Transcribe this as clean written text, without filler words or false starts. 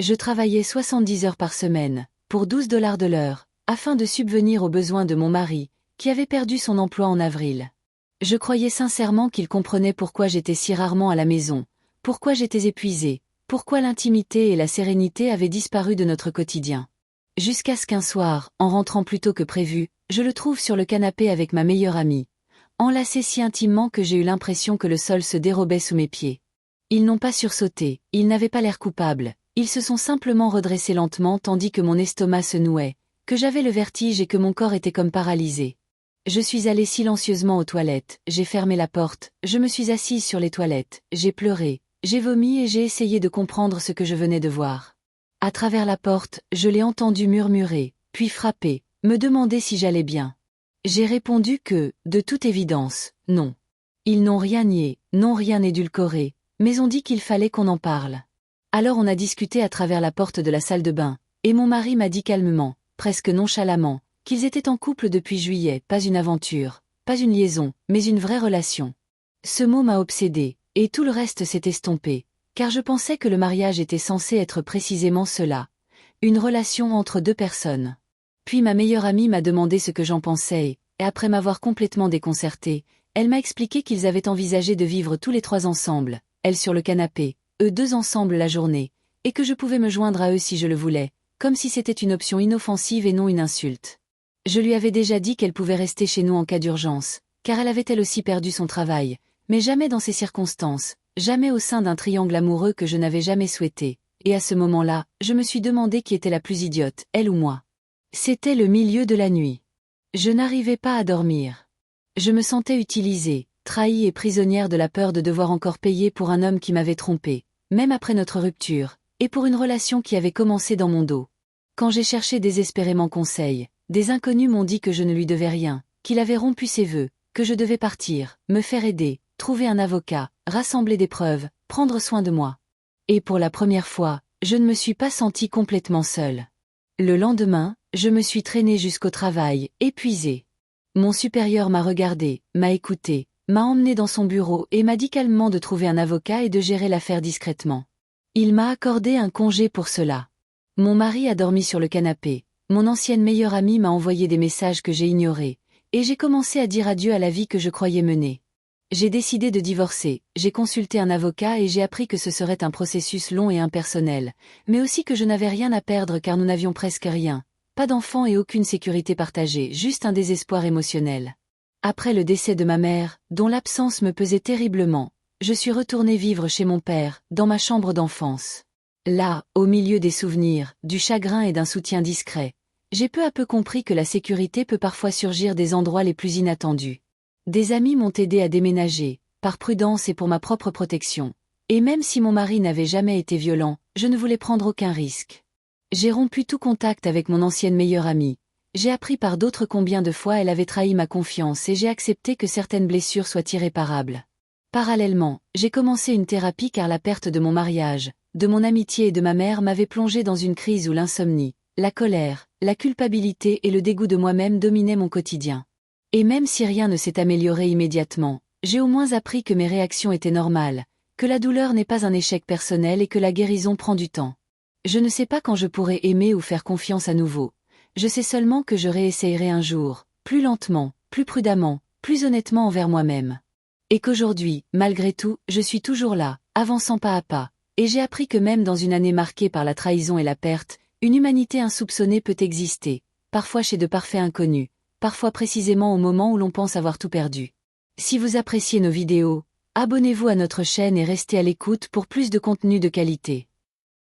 Je travaillais 70 heures par semaine, pour 12 $ de l'heure, afin de subvenir aux besoins de mon mari, qui avait perdu son emploi en avril. Je croyais sincèrement qu'il comprenait pourquoi j'étais si rarement à la maison, pourquoi j'étais épuisée, pourquoi l'intimité et la sérénité avaient disparu de notre quotidien. Jusqu'à ce qu'un soir, en rentrant plus tôt que prévu, je le trouve sur le canapé avec ma meilleure amie, enlacé si intimement que j'ai eu l'impression que le sol se dérobait sous mes pieds. Ils n'ont pas sursauté, ils n'avaient pas l'air coupables, ils se sont simplement redressés lentement tandis que mon estomac se nouait, que j'avais le vertige et que mon corps était comme paralysé. Je suis allée silencieusement aux toilettes, j'ai fermé la porte, je me suis assise sur les toilettes, j'ai pleuré, j'ai vomi et j'ai essayé de comprendre ce que je venais de voir. À travers la porte, je l'ai entendu murmurer, puis frapper, me demander si j'allais bien. J'ai répondu que, de toute évidence, non. Ils n'ont rien nié, n'ont rien édulcoré, mais ont dit qu'il fallait qu'on en parle. Alors on a discuté à travers la porte de la salle de bain, et mon mari m'a dit calmement, presque nonchalamment, qu'ils étaient en couple depuis juillet, pas une aventure, pas une liaison, mais une vraie relation. Ce mot m'a obsédé, et tout le reste s'est estompé, car je pensais que le mariage était censé être précisément cela, une relation entre deux personnes. Puis ma meilleure amie m'a demandé ce que j'en pensais, et après m'avoir complètement déconcertée, elle m'a expliqué qu'ils avaient envisagé de vivre tous les trois ensemble, elle sur le canapé, eux deux ensemble la journée, et que je pouvais me joindre à eux si je le voulais, comme si c'était une option inoffensive et non une insulte. Je lui avais déjà dit qu'elle pouvait rester chez nous en cas d'urgence, car elle avait elle aussi perdu son travail, mais jamais dans ces circonstances, jamais au sein d'un triangle amoureux que je n'avais jamais souhaité, et à ce moment-là, je me suis demandé qui était la plus idiote, elle ou moi. C'était le milieu de la nuit. Je n'arrivais pas à dormir. Je me sentais utilisée, trahie et prisonnière de la peur de devoir encore payer pour un homme qui m'avait trompée, même après notre rupture, et pour une relation qui avait commencé dans mon dos. Quand j'ai cherché désespérément conseil, des inconnus m'ont dit que je ne lui devais rien, qu'il avait rompu ses vœux, que je devais partir, me faire aider, trouver un avocat, rassembler des preuves, prendre soin de moi. Et pour la première fois, je ne me suis pas sentie complètement seule. Le lendemain, je me suis traînée jusqu'au travail, épuisée. Mon supérieur m'a regardée, m'a écoutée, m'a emmenée dans son bureau et m'a dit calmement de trouver un avocat et de gérer l'affaire discrètement. Il m'a accordé un congé pour cela. Mon mari a dormi sur le canapé, mon ancienne meilleure amie m'a envoyé des messages que j'ai ignorés, et j'ai commencé à dire adieu à la vie que je croyais mener. J'ai décidé de divorcer, j'ai consulté un avocat et j'ai appris que ce serait un processus long et impersonnel, mais aussi que je n'avais rien à perdre car nous n'avions presque rien, pas d'enfants et aucune sécurité partagée, juste un désespoir émotionnel. Après le décès de ma mère, dont l'absence me pesait terriblement, je suis retournée vivre chez mon père, dans ma chambre d'enfance. Là, au milieu des souvenirs, du chagrin et d'un soutien discret, j'ai peu à peu compris que la sécurité peut parfois surgir des endroits les plus inattendus. Des amis m'ont aidé à déménager, par prudence et pour ma propre protection. Et même si mon mari n'avait jamais été violent, je ne voulais prendre aucun risque. J'ai rompu tout contact avec mon ancienne meilleure amie. J'ai appris par d'autres combien de fois elle avait trahi ma confiance et j'ai accepté que certaines blessures soient irréparables. Parallèlement, j'ai commencé une thérapie car la perte de mon mariage, de mon amitié et de ma mère m'avait plongé dans une crise où l'insomnie, la colère, la culpabilité et le dégoût de moi-même dominaient mon quotidien. Et même si rien ne s'est amélioré immédiatement, j'ai au moins appris que mes réactions étaient normales, que la douleur n'est pas un échec personnel et que la guérison prend du temps. Je ne sais pas quand je pourrai aimer ou faire confiance à nouveau. Je sais seulement que je réessayerai un jour, plus lentement, plus prudemment, plus honnêtement envers moi-même. Et qu'aujourd'hui, malgré tout, je suis toujours là, avançant pas à pas, et j'ai appris que même dans une année marquée par la trahison et la perte, une humanité insoupçonnée peut exister, parfois chez de parfaits inconnus, parfois précisément au moment où l'on pense avoir tout perdu. Si vous appréciez nos vidéos, abonnez-vous à notre chaîne et restez à l'écoute pour plus de contenu de qualité.